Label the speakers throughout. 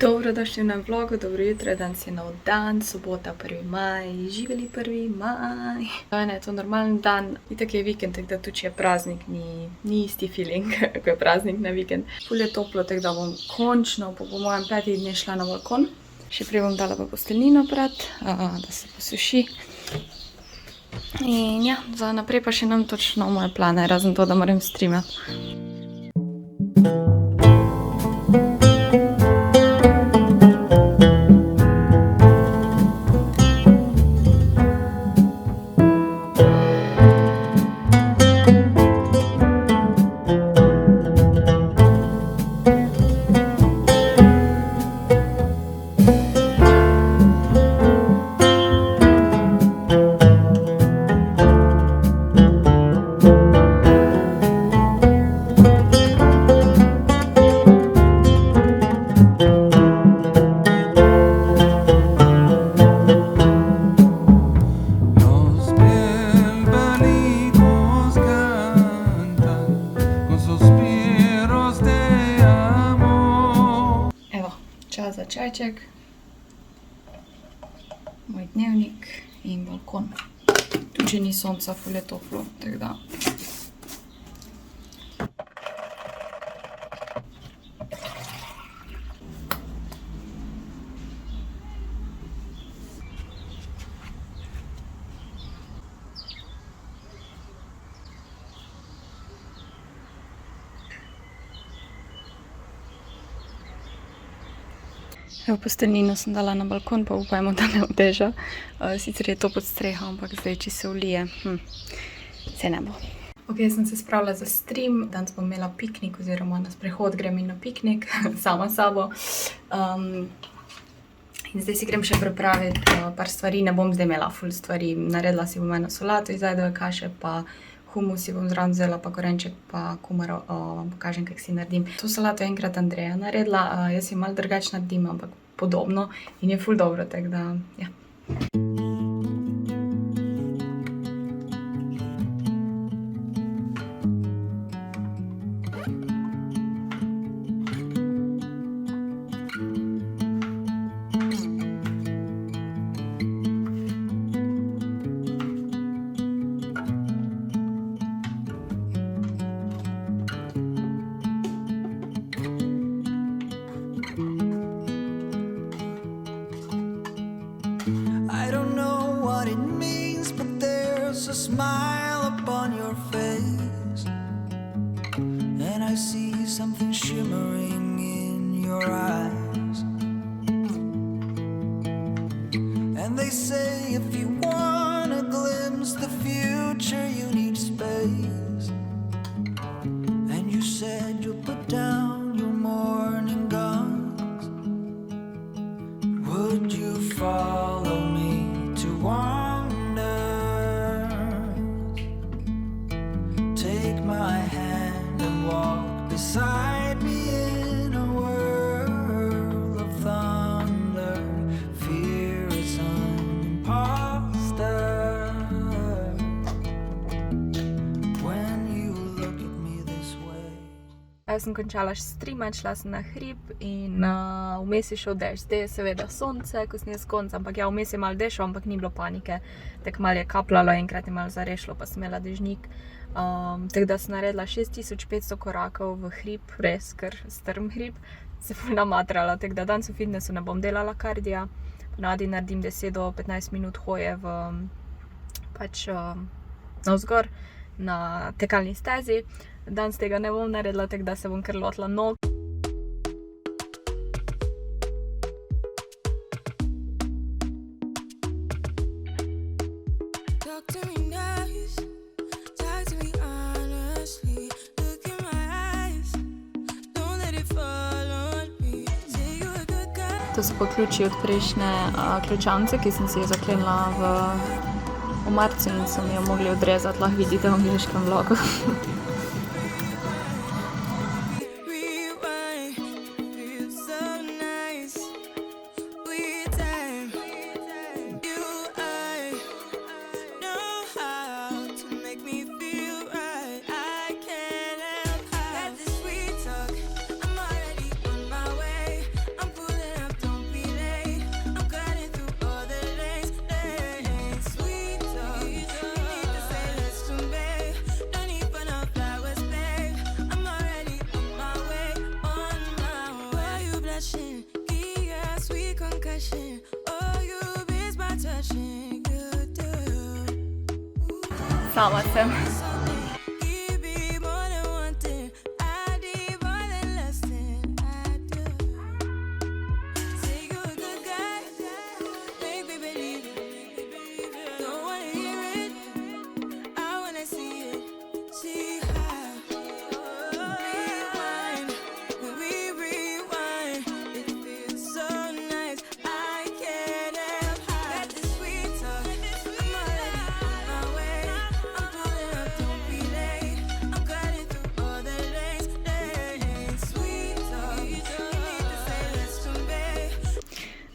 Speaker 1: Dobrodošli na vlogu, dobro jutro, danes je nov dan, sobota, 1. maj, živeli 1. maj. Je to normalen dan, itak je vikend, tako da tudi če je praznik, ni isti feeling, ko je praznik na vikend. Ful je toplo, tako da bom končno po mojem 5 dneh šla na balkon. Še prej bom dala pa posteljnino prat, da se posuši. In ja, za naprej pa še nam točno moje plane, razen to, da moram streamati. Čas za čajček, moj dnevnik in balkon. Tudi če ni sonca, ful je toplo, tako da. Evo, posteljnino sem dala na balkon, pa upajmo, da ne oteža. Sicer je to pod streho, ampak zdaj, če se vlije, se ne bo. Ok, sem se spravila za stream. Danes bom imela piknik, oziroma na sprehod grem in na piknik, sama s sabo. In zdaj si grem še pripraviti par stvari. Ne bom zdaj imela ful stvari. Naredila si bom eno solato iz ajdove kaše, pa humus si bom zraven vzela, pa korenček, pa kumaro, vam pokažem, kako si naredim. To solato je enkrat Andreja naredila, jaz si malo drugače naredim, ampak podobno in je ful dobro, tako da, ja.
Speaker 2: A smile upon your face, and I see something shimmering in your eyes. And they say if you want to glimpse the future, you need space. And you said you'll put down your morning guns. Would you follow me to wander? My hand and walk beside me in a whirl of thunder. Fear is an imposter when you look at me this way.
Speaker 1: Jaz sem končala streamati, šla sem na hrib in vmes je šel dež. Zdaj je seveda sonce, ko sem jaz konc, ampak ja, vmes je malo dešlo, ampak ni bilo panike. Tako malo je kapljalo, enkrat je malo zarešlo, pa sem imela dežnik. Tako da sem naredila 6500 korakov v hrib, res kar strm hrib, se ful namatrala, tako da danes v fitnessu ne bom delala kardija. Ponavadi naredim 10 do 15 minut hoje navzgor na tekalni stezi. Danes tega ne bom naredila, tako da se bom kar lotila nog. To so pa ključi od prejšnje ključavnice, ki sem si jo zaklenila v marcu in so mi jo mogli odrezati, lahko vidite v angleškem vlogu. sama sem.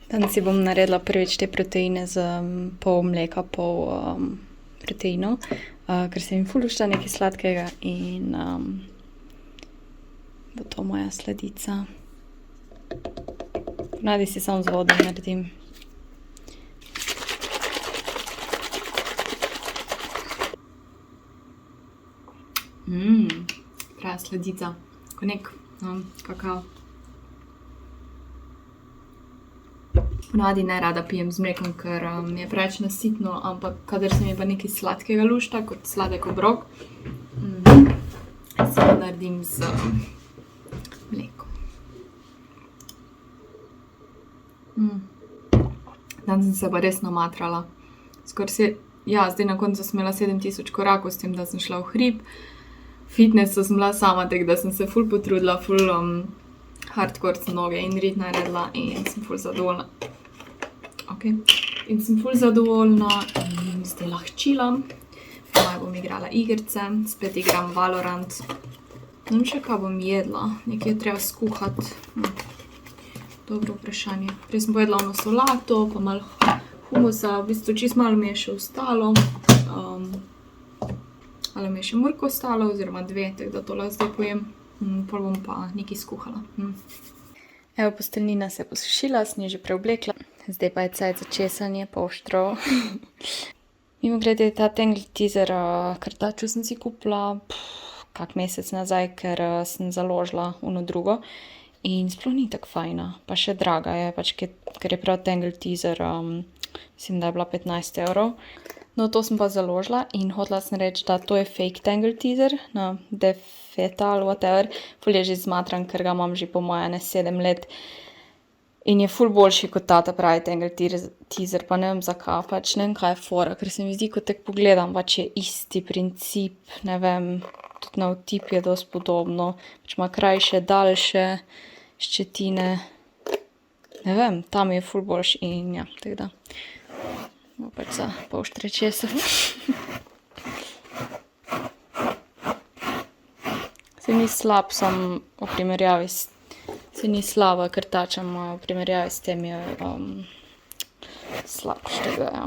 Speaker 1: Danes si bom naredila prvič te proteine z pol mleka, pol proteinov, ker se mi ful všeč nekaj sladkega in bo to moja sladica. Ponavadi si samo z vodo naredim. Prava sladica, ko nek kakao. Ponavadi ne rada pijem z mlekom, ker mi je preveč nasitno, ampak kadar se mi pa nekaj sladkega lušta, kot sladek obrok, se ga naredim z mlekom. Danes sem se pa res namatrala. Zdaj na koncu sem imela 7000 korakov s tem, da sem šla v hrib. Fitnessu sem bila sama, tako da sem se ful potrudila, ful hardcore sem noge in rit naredila in sem ful zadovoljna. In sem ful zadovoljna in zdaj lahčila. Maj bom igrala igrice, spet igram Valorant. Ne vem še, kaj bom jedla, nekaj je treba skuhati. Dobro vprašanje. Prej sem pojedla ono solato, pa malo humusa, v bistvu čisto malo mi je še ostalo. Ali mi je še mrko ostalo, oziroma 2, tako da tole zdaj pojem. Pol bom pa nekaj skuhala. Evo, posteljnina se je posušila, sem jo že preoblekla. Zdaj pa je cajt za česanje, poštrov. Mimogrede, ta Tangle Teezer krtaču sem si kupila kak mesec nazaj, ker sem založila ono drugo. In sploh ni tako fajna, pa še draga je, pač ker je prav Tangle Teezer, mislim, da je bila 15 €. No, to sem pa založila in hotela sem reči, da to je fake Tangle Teezer, no, Defeta ali whatever. Ful je že zmatran, ker ga imam že po moje 7 let. In je ful boljši kot ta pravi Tangle Teezer, pa ne vem zakaj, pač ne vem kaj je fora, ker se mi zdi, ko tako pogledam, pač je isti princip, ne vem, tudi na vtip je dosti podobno, pač ima krajše, daljše ščetine, ne vem, tam je ful boljši in ja, tako da. Bo pač za polštre česati. Se ni slab, sam v primerjavi se ni slaba, ker tačam v primerjavi s tem je slabš tega, ja.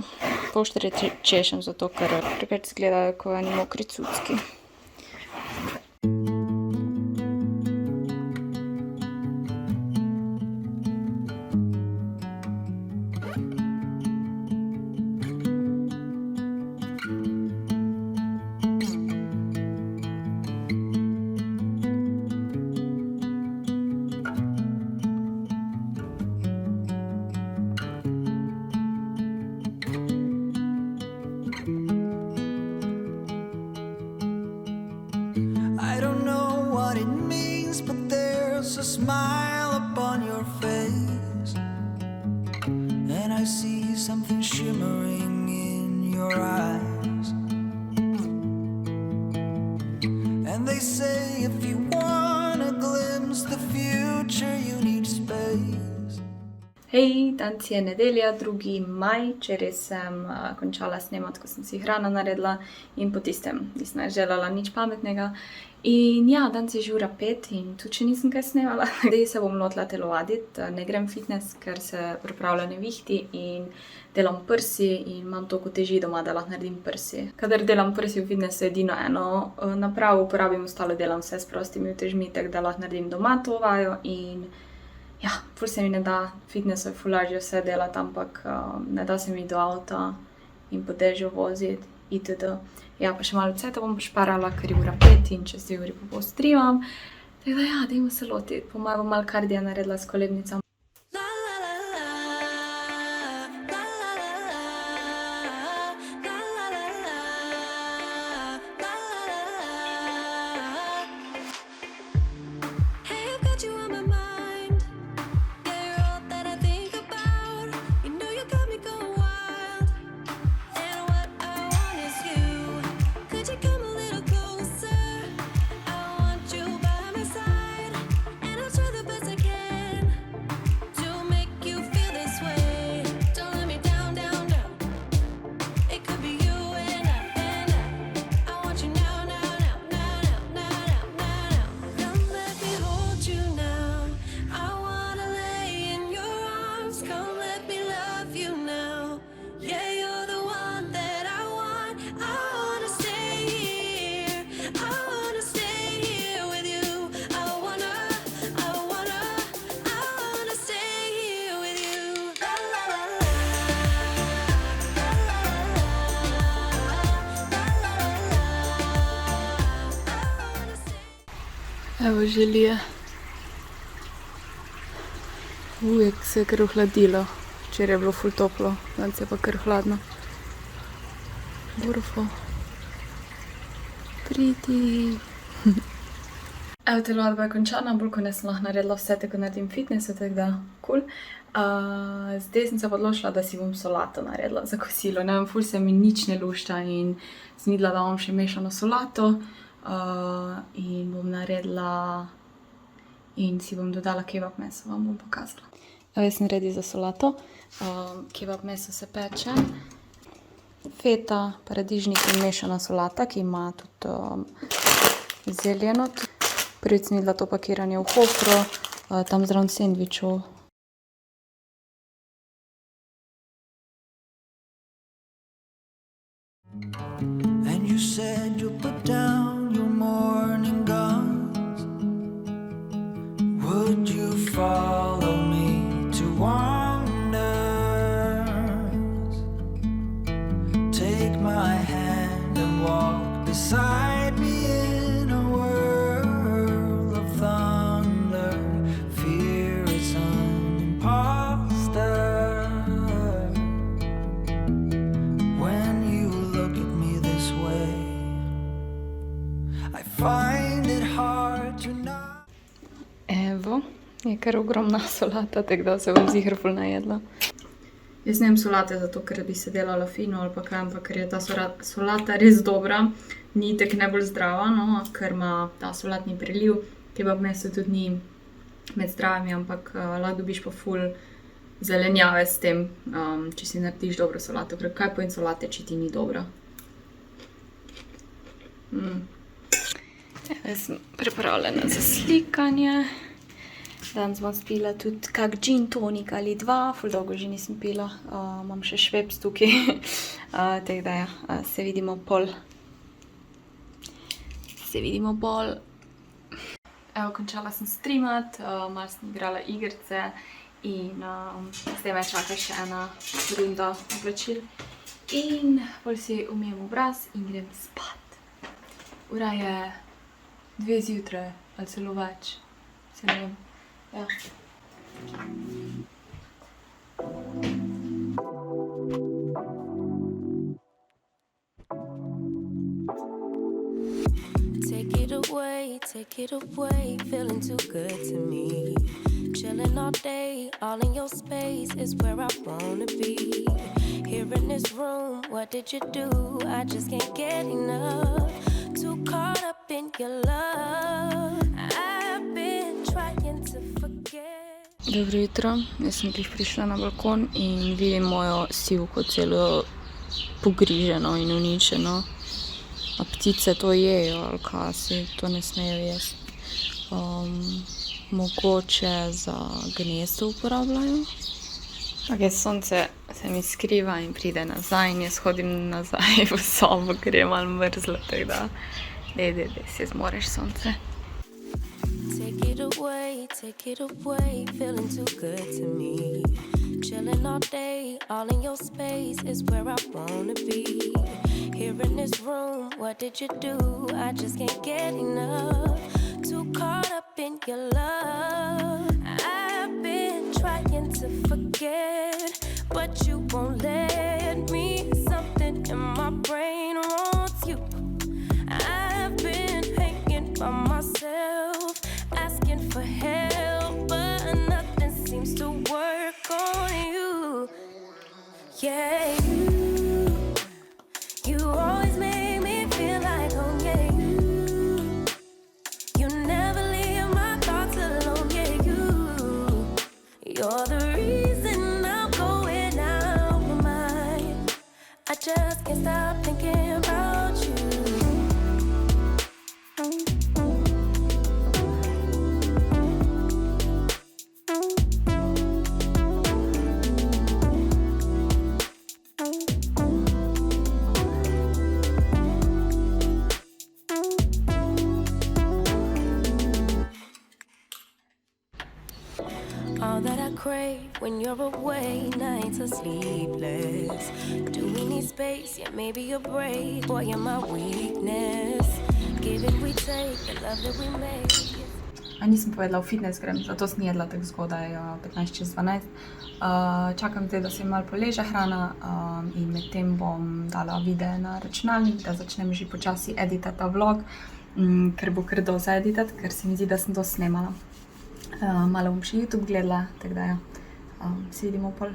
Speaker 1: Polštre češem zato, ker preveč izgledajo kot eni mokri cucki.
Speaker 2: I don't know what it means, but there's a smile upon your face, and I see something shimmering in your eyes. And they say if you want a glimpse the future you need space.
Speaker 1: Hej, danes je nedelja, 2. maj, včeraj sem končala snemati, ko sem si hrano naredila in po tistem nisem želela nič pametnega. In ja, danes je že ura 5 in tudi če nisem kaj snemala. Zdaj se bom lotila telovaditi, ne grem v fitness, ker se pripravlja nevihti in delam prsi in imam toliko teži doma, da lahko naredim prsi. Kadar delam prsi v fitnessu, edino eno napravo uporabim, ostalo delam vse s prostimi utežmi, tako da lahko naredim doma to vajo in ja, ful se mi ne da, fitnessu je ful lažje vse delati, ampak ne da se mi do avta in po dežju voziti, itd. Ja, pa še malo cajta bom pošparala, ker je ura 5 in čez 2 uri pa postrimam. Tako da ja, dajmo se lotiti. Po mojem bom malo kardija naredila s kolebnico. Evo želije. Ujek se je kar ohladilo. Včeraj je bilo ful toplo, danes je pa kar hladno. Borfo. Priti. Evo, telovadba je končana, bolj ko ne sem lahko naredila vse, tako naredim fitness, tako da cool. Zdaj sem se pa odločila, da si bom solato naredila za kosilo. Ne vem, ful se mi nič ne lušča in sem videla, da bom še mešano solato. In bom naredila in si bom dodala kebab meso, vam bom pokazala. Evo, jaz sem ready za solato. Kebab meso se peče. Feta, paradižnik in mešana solata, ki ima tudi zeljeno. Prvič sem videla to pakiranje v Hofru, tam zraven sendvičev.
Speaker 2: And you said you'll put down your morning guns. Would you follow me to wonders? Take my hand and walk beside me in a world of thunder. Fear is an imposter. When you look at me this way, I find it hard to not.
Speaker 1: Evo, je kar ogromna solata, tako da se bom ziher ful najedla. Jaz ne jem solate zato, ker bi se delala fino ali pa kaj, ampak ker je ta solata res dobra. Ni tako najbolj zdrava, no, ker ima ta solatni preliv. Kebab meso tudi ni med zdravimi, ampak lahko dobiš pa ful zelenjave s tem, če si narediš dobro solato. Ker kaj pojem solate, če ti ni dobra? Jaz sem pripravljena za slikanje. Danes bom spila tudi kak gin tonik ali dva, ful dolgo že nisem pila. Imam še šveps tukaj, tako da ja, se vidimo pol. Evo, končala sem streamat, malo sem igrala igrice in zdaj me čaka še ena runda oblačil. In pol si umijem obraz in grem spat. Ura je 2 zjutraj ali celo več, se ne vem. Ja.
Speaker 3: Take it away, feeling too good to me. Chilling all day, all in your space is where I wanna be. Here in this room, what did you do? I just can't get enough. Too caught up in your love. I've been trying to forget.
Speaker 1: Dobro jutro, jaz sem glih prišla na balkon in vidim mojo sivko celo pogriženo in uničeno. A ptice to jejo ali kaj, si to ne smejo jesti. Mogoče za gnezdo uporabljajo. Ok, sonce se mi skriva in pride nazaj in jaz hodim nazaj v sobo, ker je malo mrzlo, tako da dej, se zmoreš, sonce.
Speaker 3: Take it away, feeling too good to me. Chilling all day, all in your space is where I wanna be. Here in this room, what did you do? I just can't get enough. Too caught up in your love. I've been trying to forget, but you won't let me. Something in my brain wants you. I've been hanging by myself, asking for help, but nothing seems to work on you. Yeah, you always make me feel like home. Yeah, you never leave my thoughts alone. Yeah, you're the reason I'm going out my mind. I just can't stop thinking about you. All that I crave when you're away, nights are sleepless. Do we need space? Yeah, maybe a break. Boy, you're my weakness. Give and we take the love that we make.
Speaker 1: A nisem povedala, v fitness grem, zato sem jedla tako zgodaj, 15:12. Čakam zdaj, da se malo poleže hrana in medtem bom dala videe na računalnik, da začnem že počasi editati ta vlog, ker bo kar dosti editati, ker se mi zdi, da sem to snemala. Malo bom še YouTube gledala, tako da ja, se vidimo pol.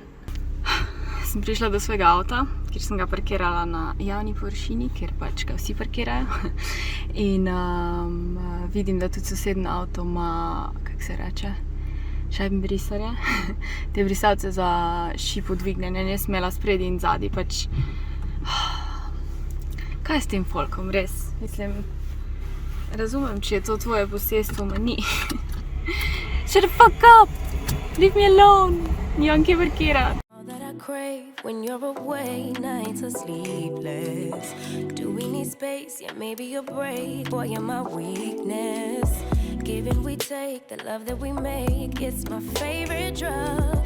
Speaker 1: Sem prišla do svojega avta, kjer sem ga parkirala na javni površini, kjer pač ga vsi parkirajo. In vidim, da tudi sosednji avto ima, kako se reče, šajbenbrisarje. Te brisalce za šipo dvignjene, ne smela spredi in zadaj, pač. Kaj je s tem folkom, res? Mislim, razumem, če je to tvoje posestvo, ma ni. Shut the fuck up! Leave me alone! Nimam kje parkirati.
Speaker 3: That I crave when you're away, nights are sleepless. Do we need space? Yeah, maybe a break. Boy, you're my weakness. Give and we take the love that we make. It's my favorite drug.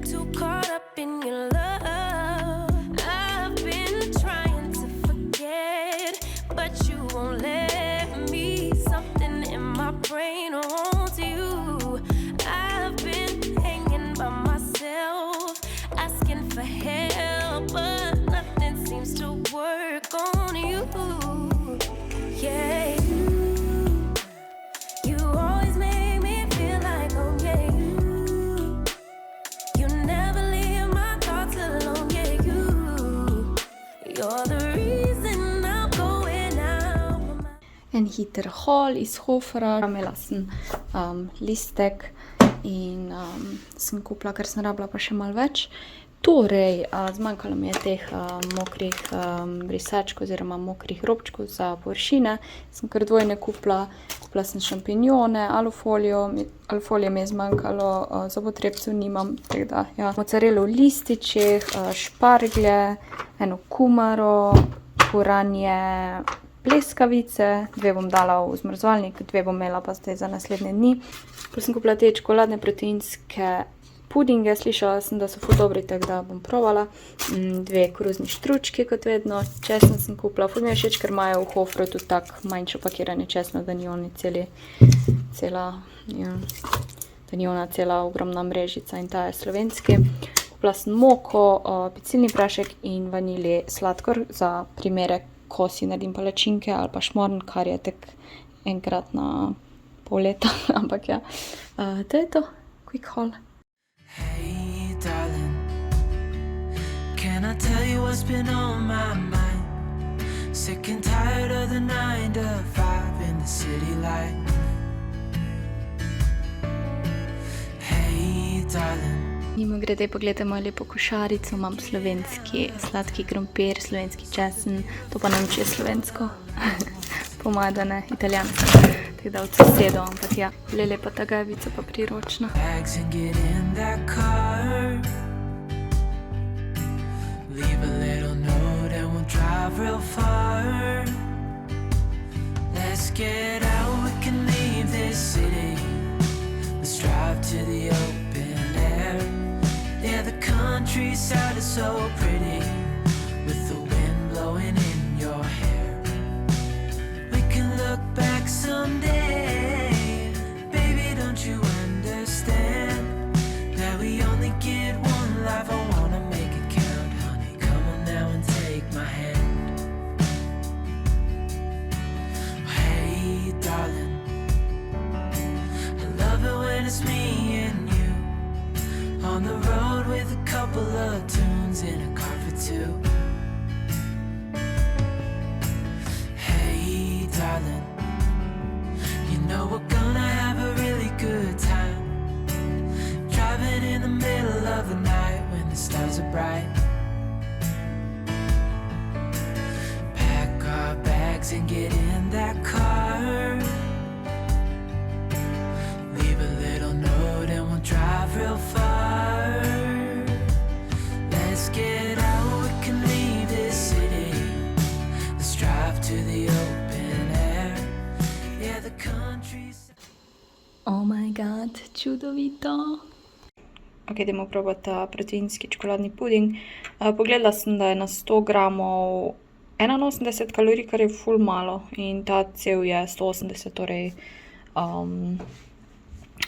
Speaker 3: Too caught up in your love. I've been trying to forget, but you won't let me. Something in my brain wants you. I've been hanging by myself, asking for help, but nothing seems to work on you. Yeah, you always make me feel like, oh yeah, you never leave my thoughts alone. Yeah, you're the reason I'm going out.
Speaker 1: En hiter haul iz Hofra. Imela sem listek in sem kupila, ker sem rabila pa še malo več. Torej, zmanjkalo mi je teh mokrih brisačk oziroma mokrih robčkov za površine. Sem kar dvojne kupila. Kupila sem šampinjone, alufolije mi je zmanjkalo, zobotrebcev nimam, tako da, ja. Mozzarelo v lističih, šparglje, eno kumaro, puranje, pleskavice, 2 bom dala v zmrzovalnik, 2 bom imela pa zdaj za naslednje dni. Potem sem kupila te čokoladne proteinske pudinge, slišala sem, da so ful dobri, tako da bom provala. 2 koruzni štručki, kot vedno, česno sem kupila. Ful mi je všeč, ker imajo v Hofru tudi tak manjšo pakiranje česno, da ni oni cela ogromna mrežica in ta je slovenski. Kupila sem moko, pecilni prašek in vanilji sladkor za primere, ko si naredim palačinke ali pa šmorn, kar je tek enkrat na pol leta, ampak ja, to je to, quick haul.
Speaker 2: Hey, darling, can I tell you what's been on my mind? Sick and tired of the 9 to 5 in the city life. Hey, darling.
Speaker 1: Mimogrede, pogledajte mojo lepo košarico, imam slovenski sladki krompir, slovenski česen, to pa ne vem, če je slovensko, pomadane, italijansko, tako da od sosedov, ampak ja, lepa ta gavica pa priročna.
Speaker 2: Bags and get in that car. Leave a little note and we'll drive real far. Let's get out, we can leave this city. Let's drive to the open air. Yeah, the countryside is so pretty, with the wind blowing in your hair. We can look back someday. Baby, don't you understand that we only get one life? I wanna make it count, honey. Come on now and take my hand. Hey, darling, I love it when it's me and you on the road with a couple of tunes in a car for 2. Hey, darling, you know we're gonna have a really good time, driving in the middle of the night when the stars are bright. Pack our bags and get in that car. Leave a little note and we'll drive real far. Let's get out, we can leave this city. Let's drive to the open air. Yeah, the country's...
Speaker 1: Oh my god, čudovito! Ok, idemo probati proteinski čokoladni puding. Pogledala sem, da je na 100 gramov 81 kalorij, kar je ful malo in ta cev je 180, torej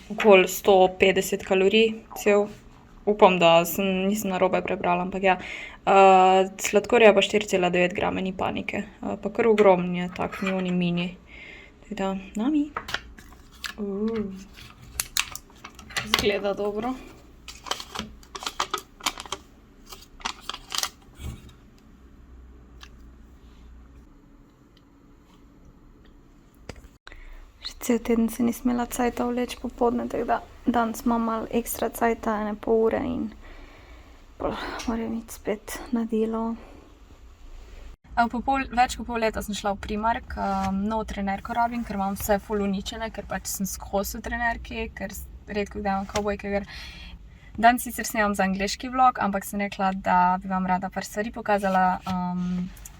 Speaker 1: okoli 150 kalorij cev. Upam, da nisem narobe prebrala, ampak ja. Sladkorja pa 4,9 grame, ni panike. Pa kar ogromen je, tak, ni oni mini. Tako da, nami. Zgleda dobro. Cel teden se ni smela cajta vleči popoldne, tako da danes imam malo ekstra cajta, 1,5 ure in pol moram iti spet na delo. Več kot pol leta sem šla v Primark, nov trenerko rabim, ker imam vse ful uničene, ker pač sem skozi v trenerki, ker redko kdaj imam kavbojke, ker danes sicer snemam za angleški vlog, ampak sem rekla, da bi vam rada par stvari pokazala.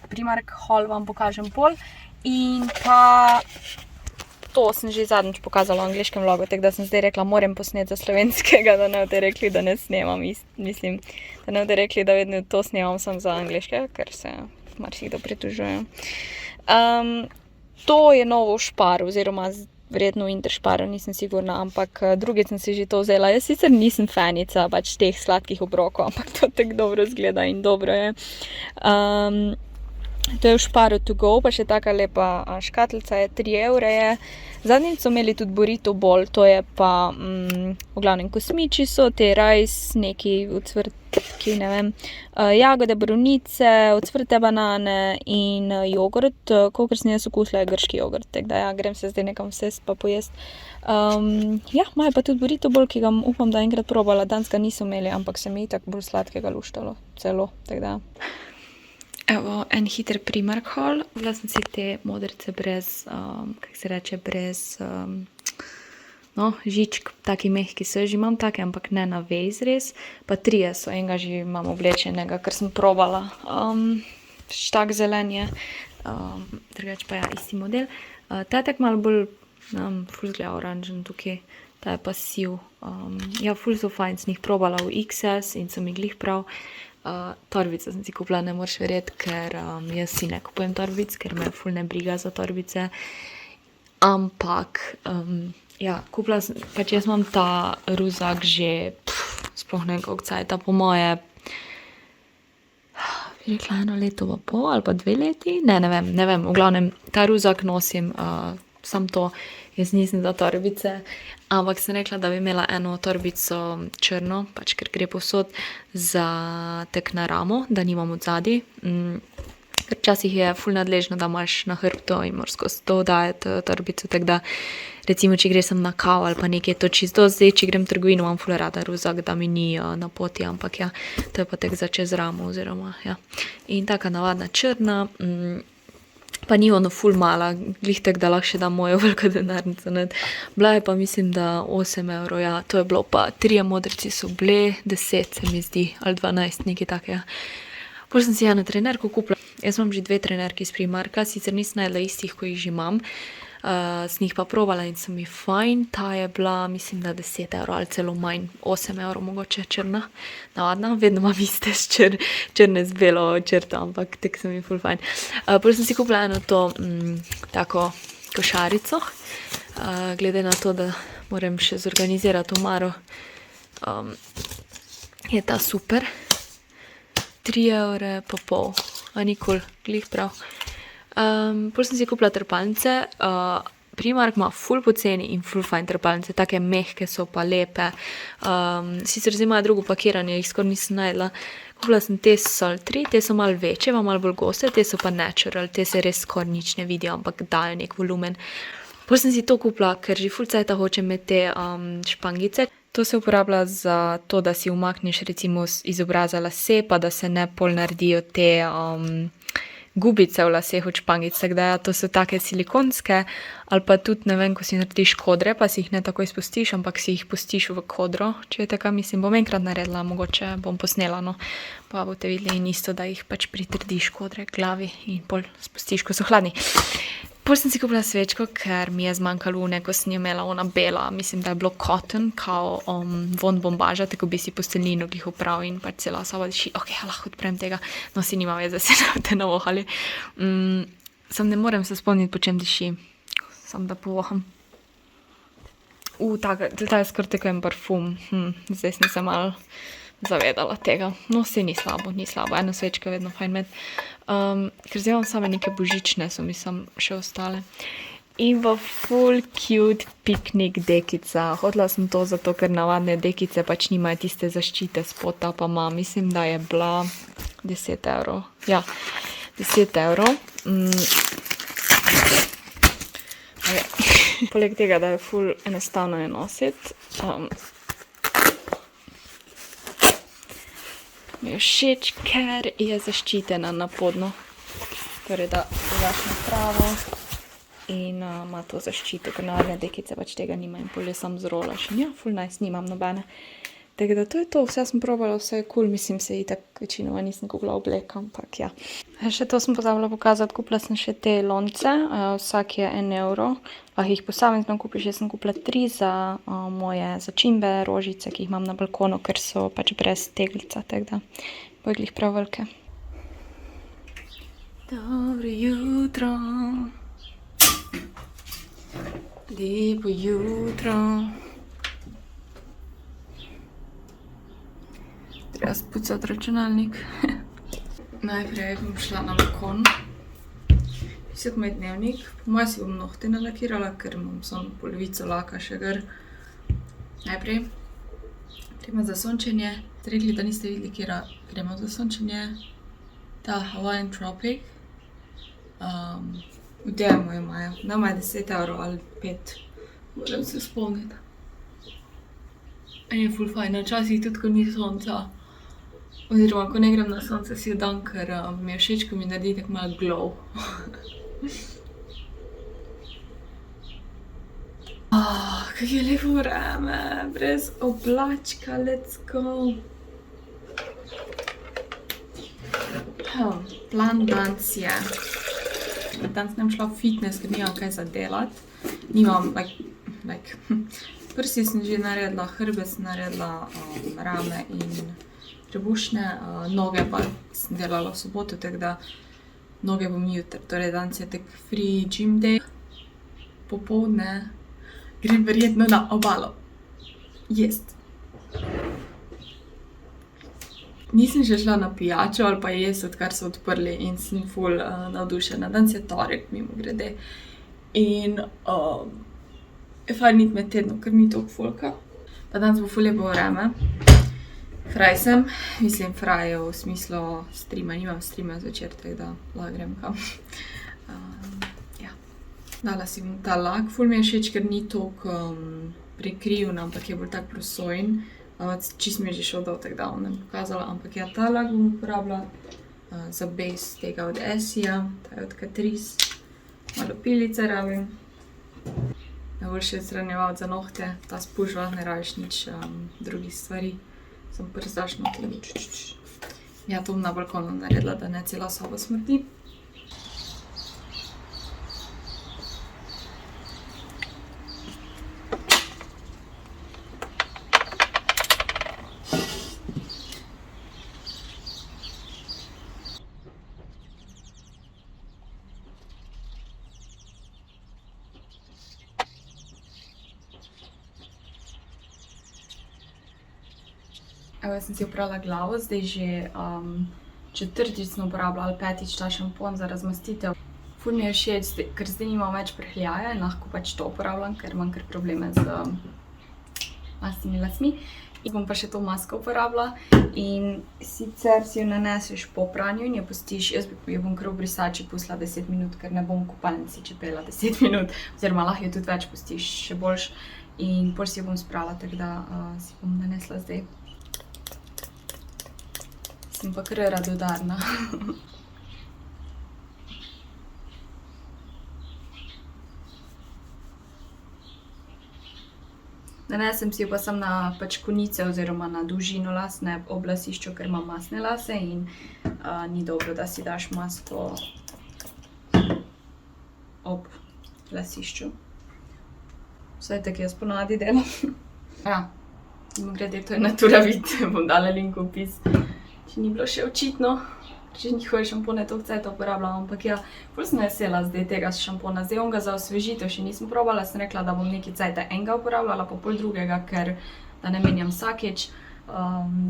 Speaker 1: Primark haul vam pokažem pol in pa to sem že zadnjič pokazala v angleškem vlogu, tako da sem zdaj rekla, moram posneti za slovenskega, da ne boste rekli, da ne snemam. Mislim, da ne boste rekli, da vedno to snemam samo za angleškega, ker se marsikdo pritožuje. To je novo v Sparu, oziroma verjetno v Interšparu, nisem sigurna, ampak drugič sem si že to vzela. Jaz sicer nisem fanica pač teh sladkih obrokov, ampak to tako dobro izgleda in dobro je. To je v Sparu to go, pa še taka lepa škatlica je, 3 evre je. Zadnjič so imeli tudi burrito bowl, to je pa v glavnem kosmiči so, te rajs, neki ocvrtki, ne vem, jagode, borovnice, ocvrte banane in jogurt, kolikor sem jaz okusila je grški jogurt, tako da ja, grem se zdaj nekam vse pa pojest. Ja, imajo pa tudi burrito bowl, ki ga upam, da enkrat probala, danes ga niso imeli, ampak se mi je tako bolj sladkega luštalo, celo, tako da. Evo, en hiter Primark haul. Vzela sem si te modrice brez, kako se reče, brez žičk, taki mehki so. Že imam take, ampak ne na vez res. Pa 3 so, enega že imam oblečenega, ker sem probala. Tak zelen je, drugače pa ja, isti model. Ta je tak malo bolj, ful zgleda oranžen tukaj, ta je pa siv. Ja, ful so fajn, sem jih probala v XS in so mi glih prav. Torbico sem si kupila, ne moreš verjeti, ker jaz si ne kupujem torbic, ker me ful ne briga za torbice. Ampak, ja, kupila sem, pač jaz imam ta ruzak že, sploh ne koliko cajta, po moje, bi rekla 1 leto pa pol ali pa 2 leti, ne vem, v glavnem, ta ruzak nosim, sam to, jaz nisem za torbice, ampak sem rekla, da bi imela eno torbico črno, pač ker gre povsod za tek na ramo, da nimam odzadi. Ker včasih je ful nadležno, da imaš na hrbtu in moraš skozi to dajati torbico, tako da recimo, če grem sem na kavo ali pa nekaj, to čisto zdaj, če grem v trgovino, imam ful rada ruzak, da mi ni na poti, ampak ja, to je pa tek za čez ramo oziroma, ja. In taka navadna črna, pa ni ono ful mala, glih tak, da lahko še dam mojo veliko denarnico. Bila je pa mislim, da 8 evrov, ja, to je bilo pa 3 modrici so bile, 10 se mi zdi, ali 12, nekaj takega. Potem sem si eno trenerko kupila, jaz imam že 2 trenerke iz Primarka, sicer nisem najdla istih, ko jih že imam, sem jih pa probala in so mi fajn, ta je bila, mislim, da 10 evrov ali celo manj, 8 evrov mogoče črna, navadna, vedno imam iste črne z belo črto, ampak tek so mi ful fajn. Potem sem si kupila eno to tako košarico, glede na to, da moram še zorganizirati omaro, je ta super, 3 evre pa pol, a nikoli, glih prav. Potem sem si kupila trpalnice, Primark ima ful poceni in ful fajn trpalnice, take mehke so pa lepe, sicer zdaj imajo drugo pakiranje, jih skoraj nisem najdla. Kupila sem te Sultry, te so malo večje, pa malo bolj goste, te so pa natural, te se res skoraj nič ne vidijo, ampak dajo nek volumen. Potem sem si to kupila, ker že ful cajta hočem imeti te špangice. To se uporablja za to, da si umakneš recimo iz obraza lase, pa da se ne pol naredijo te gubice v laseh od špangic, tako da ja, to so take silikonske, ali pa tudi, ne vem, ko si narediš kodre, pa si jih ne takoj spustiš, ampak si jih pustiš v kodro, če je taka, mislim, bom enkrat naredila, mogoče bom posnela, no, pa boste videli in isto, da jih pač pritrdiš kodre k glavi in pol spustiš, ko so hladni. Pol sem si kupila svečko, ker mi je zmanjkalo one, ko sem jo imela ona bela, mislim, da je bilo cotton, kao von bombaža, tako bi si postelnino glih upravil in pač cela soba diši, ok, lahko odprem tega, no si nima veze, da se te navohali. Sam ne morem se spomniti, po čem diši, sam da povoham. Ta je skoraj tako en parfum, zdaj sem se malo zavedala tega. No, se ni slabo, eno svečko je vedno fajn imeti. Ker zdaj imam same neke božične, so mi sam še ostale. In v full cute piknik dekica. Hotela sem to zato, ker navadne dekice pač nimajo tiste zaščite spota, pa ima, mislim, da je bila 10 evrov. Ja, 10 evrov. Poleg tega, da je full enostavno je nositi. Mi je všeč, ker je zaščitena na podno. Torej, da daš na pravo in ima to zaščito, ker navadne dekice pač tega nima in pol je sam zrolaš. In ja, full nice, nimam nobene. Tako da to je to, vse sem probala, vse je cool, mislim se itak večinoma nisem kupila obleka, ampak ja. Še to sem pozabila pokazati, kupila sem še te lonce, vsak je 1 euro, lahko jih posamezno kupiš, jaz sem kupila 3 za moje začimbe, rožice, ki jih imam na balkonu, ker so pač brez teglica, tako da bojo glih prav velike. Dobro jutro, lepo jutro. Treba spucati računalnik. Najprej bom šla na balkon. Pisati moj dnevnik. Po moje si bom nohte nalakirala, ker imam samo polovico laka še gor. Najprej krema za sončenje. Rekli, da niste videli, kjera krema za sončenje. Ta Hawaiian Tropic. V DM-u jo imajo. Nama je 10 evrov ali 5. Moram se spomniti. In je ful fajn. Včasih tudi, ko ni sonca. Oziroma, ko ne grem na sonce, si jo dam, ker mi je všeč, ko mi naredi tako malo glow. Kako je lepo vreme, brez oblačka, let's go. Plan danes je. Danes nem šla v fitness, ker nimam kaj za delati. Nimam, prsi sem že naredila, hrbet sem naredila, rame in trebušne, noge pa sem delala v soboto, tako da noge bom jutri. Torej, danes je tak free gym day. Popoldne grem verjetno na obalo. Jest. Nisem še šla na pijačo ali pa jest, odkar so odprli in sem ful navdušena. Danes je torek, mimogrede. In je fajn iti med tednom, ker ni toliko folka. Pa danes bo ful lepo vreme. Fraj sem, mislim fraj v smislu streama, nimam streama zvečer, tako da lahko grem kam. Ja. Dala si bom ta lak, ful mi je všeč, ker ni toliko prekrivna, ampak je bolj tak prosojn. Čist mi je že šel dol, tako da vam pokazala, ampak ja, ta lak bom uporabila za base tega od Essija, ta je od Catrice. Malo pilice rabim. Najboljši odstranjevalec za nohte, ta spužva, ne rabiš nič drugih stvari. Sem prstaš notle. Ja, to bom na balkonu naredila, da ne cela soba smrdi. Evo, jaz sem si oprala glavo, zdaj že četrtič sem uporabila ali petič ta šampon za razmastitev. Ful mi je všeč, ker zdaj nimam več prhljaja in lahko pač to uporabljam, ker imam kar probleme z mastnimi lasmi. In bom pa še to masko uporabila in sicer si jo naneseš po pranju in jo pustiš, jaz jo bom kar v brisači pustila 10 minut, ker ne bom v kopalnici čepela 10 minut, oziroma lahko jo tudi več pustiš, še boljš. In pol si jo bom sprala, tako da si bom nanesla zdaj. Sem pa kar radodarna. Nanesem si jo pa sem na pač konice oziroma na dolžino las, ne ob lasišču, ker imam mastne lase in ni dobro, da si daš masko ob lasišču. Vsaj tako jaz ponavadi delam. Ja, grede, to je Natura Vid, bom dala link v opis. Če ni bilo še očitno, že njihove šampone toliko cajta uporabljam, ampak ja, ful sem vesela zdaj tega šampona. Zdaj on ga za osvežitev še nisem probala, sem rekla, da bom nekaj cajta enega uporabljala, pa pol drugega, ker da ne menjam vsakič.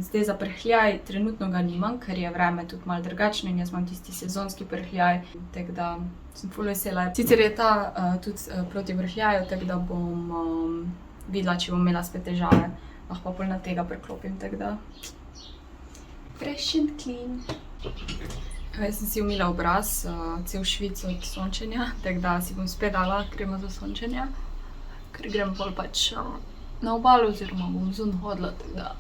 Speaker 1: Zdaj za prhljaj trenutno ga nimam, ker je vreme tudi malo drugačno in jaz imam tisti sezonski prhljaj, tako da sem ful vesela. Sicer je ta tudi proti vrhljaju, tako da bom videla, če bom imela spet težave, lahko pa pol na tega preklopim, tako da fresh and clean. Jaz sem si umila obraz, cel švic od sončenja, tako da si bom spet dala kremo za sončenje, ker grem pol pač na obalo oziroma bom zunj hodila, tako da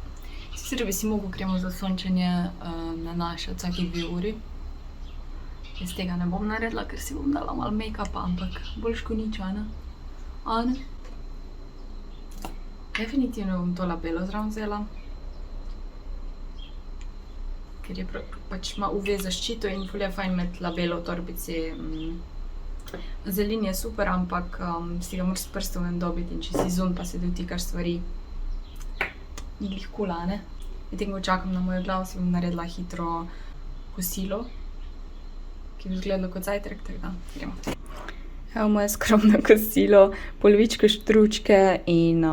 Speaker 1: sicer bi si mogel kremo za sončenje nanašati vsaki 2 uri. Jaz tega ne bom naredila, ker si bom dala malo make-upa, ampak boljš kot nič, a ne? Definitivno bom to labelo zraven vzela, ker je pač ima UV zaščito in ful je fajn imeti labelo v torbici. Zelin je super, ampak si ga moraš s prstom ven dobiti in če si zunj pa se dotikaš stvari, ni glih kul, a ne? Medtem ko čakam na mojo glavo, si bom naredila hitro kosilo, ki bi izgledalo kot zajtrk, tako da gremo. Evo moje skromno kosilo, polovičko štručke in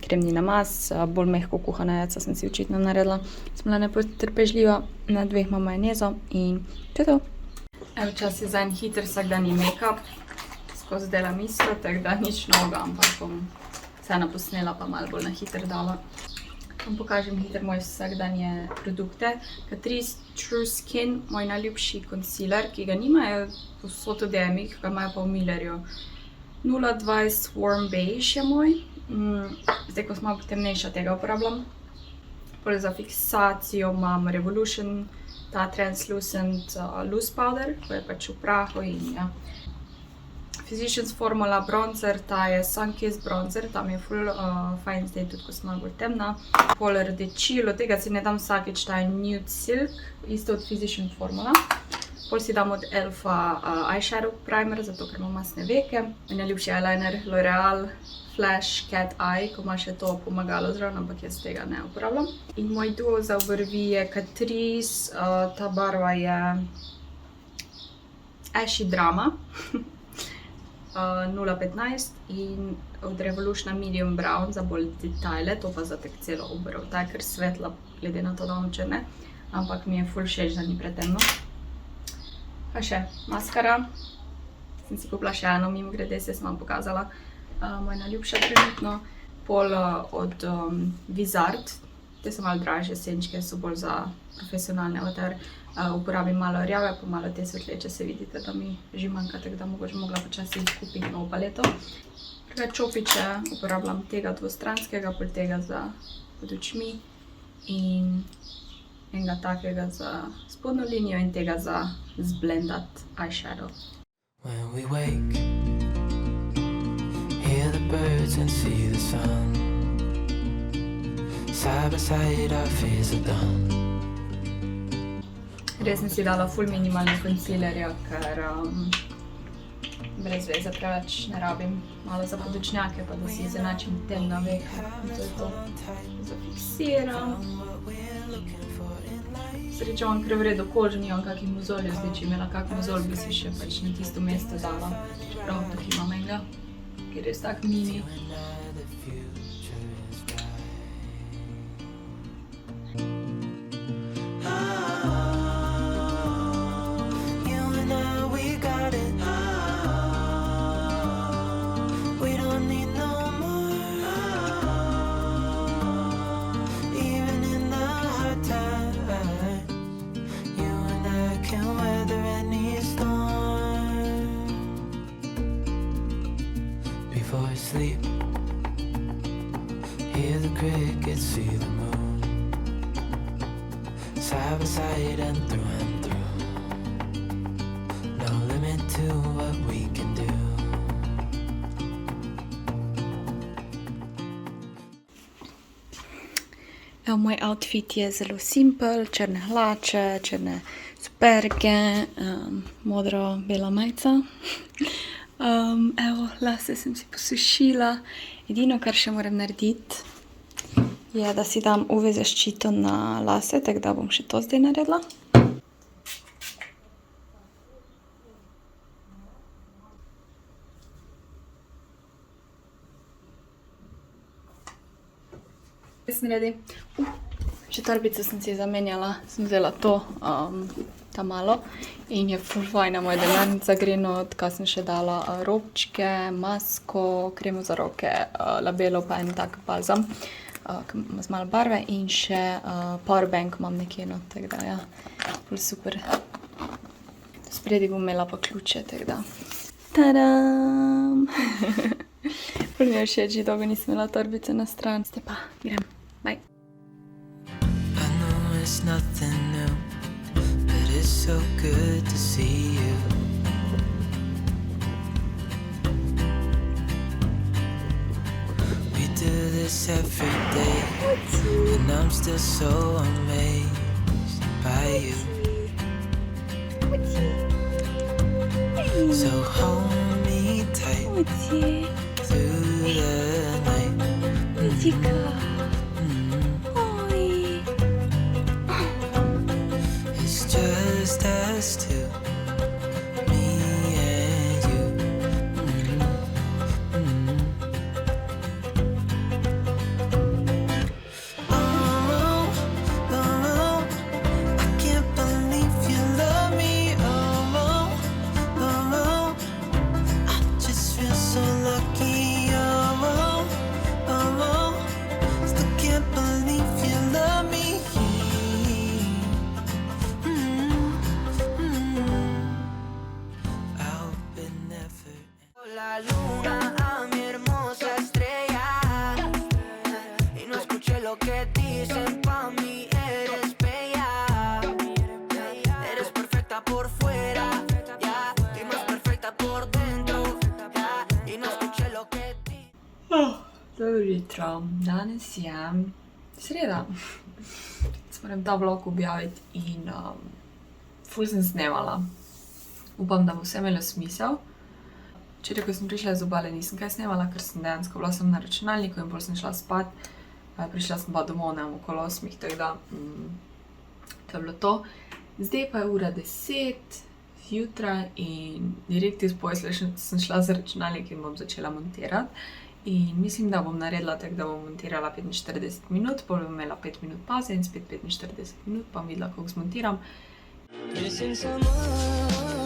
Speaker 1: kremni namaz, bolj mehko kuhana jajca sem si očitno naredila. Sem bila nepotrpežljiva, na 2 imam majonezo in to je to. Evo čas je za en hiter vsakdanji make-up, skozi delam isto, tako da nič novega, ampak bom vseeno posnela pa malo bolj na hiter dala. Vam pokažem hiter moje vsakdanje produkte. Catrice True Skin, moj najljubši concealer, ki ga nimajo povsod v DM-ih, ga imajo pa v Millerju. 020 Warm Beige je moj. Zdaj, ko sem malo temnejša, tega uporabljam. Poleg za fiksacijo imam Revolution, ta Translucent Loose Powder, ko je pač v prahu in ja. Physicians Formula bronzer, ta je Sunkissed bronzer, tam je ful fajn zdaj tudi, ko sem malo bolj temna. Pol rdečilo, tega si ne dam vsakič, ta je Nude Silk, isto od Physicians Formula. Pol si dam od Elfa eyeshadow primer, zato ker imam masne veke. Moj najljubši eyeliner L'Oreal Flash Cat Eye, ko ima še to pomagalo zraven, ampak jaz tega ne uporabljam. In moj duo za obrvi je Catrice, ta barva je Ashy Drama. 0,15 in od Revolutiona Medium Brown za bolj detajle, to pa za tak celo obrv. Ta je kar svetla, glede na to, da noče ne, ampak mi je ful všeč, da ni pretemno. Pa še maskara, sem si kupila še eno, mimogrede se sem vam pokazala, moja najljubša trenutno. Pol od Vizard, te so malo dražje senčke, so bolj za profesionalne avatar. Uporabim malo rjave, pa malo te svetleče, se vidite, da mi že manjka, tako da mogoče mogla počasi kupiti novo paleto. Druga čopiče, uporabljam tega dvostranskega, pol tega za pod očmi in enega takega za spodnjo linijo in tega za zblendat eyeshadow.
Speaker 2: When we wake, hear the birds and see the sun. Side by side our fears are done.
Speaker 1: Res sem si dala ful minimalne concealerja, ker brez veze preveč ne rabim. Malo za podočnjake, pa da si izenačim temna veka. In to je to. Zafiksiram. Srečo imam kar v redu kožo, nimam kakih mozoljev, zdaj če imela kak mozolj, bi si še pač na tisto mesto dala. Čeprav tukaj imam enega, ki je res tak mini.
Speaker 2: Before you sleep, hear the crickets, see the moon. Side by side and through. No limit to what we can do.
Speaker 1: Moj outfit je zelo simpel, črne hlače, črne superge, modro-bela majica. Evo, lase sem si posušila. Edino, kar še moram narediti, je, da si dam UV zaščito na lase, tako da bom še to zdaj naredila. Sem ready. Še torbico sem si zamenjala, sem vzela to, ta malo in je ful fajna moja denarnica, gre not, kaj sem še dala, robčke, masko, kremo za roke, labelo pa en tak balzam, ki ima z malo barve in še powerbank imam nekje not, tako da ja, ful super. Spredi bom imela pa ključe, tako da. Tadam! Ful mi je všeč, že dolgo nisem imela torbice na stran. Zdaj pa grem. Bye.
Speaker 2: I know it's nothing new, but it's so good to see you. We do this every day, and I'm still so amazed by you. So hold me tight through the night. It's just us two, me and you. Oh, oh, I can't believe you love me. Oh, oh, I just feel so lucky. Oh, oh, still can't believe you love me. I hope it never ends. La luna a mi hermosa estrella, y no escuché lo que dicen, pa' mí eres bella. Eres perfecta por fuera, ya, y más perfecta por dentro, ya, y no escuché lo que dicen.
Speaker 1: Dobro jutro, danes je sreda. Moram ta vlog objaviti in ful sem snemala. Upam, da bo vse imelo smisel. Včeraj, ko sem prišla z obale, nisem kaj snemala, ker sem dejansko bila sem na računalniku in pol sem šla spat. Prišla sem pa domov, ne, okoli 8, tako da to je bilo to. Zdaj pa je ura 10 zjutraj in direkt iz posla sem šla za računalnik in bom začela montirati. In mislim, da bom naredila tako, da bom montirala 45 minut, pol bom imela 5 minut pauze in spet 45 minut, pa bom videla, koliko zmontiram.
Speaker 3: Missing someone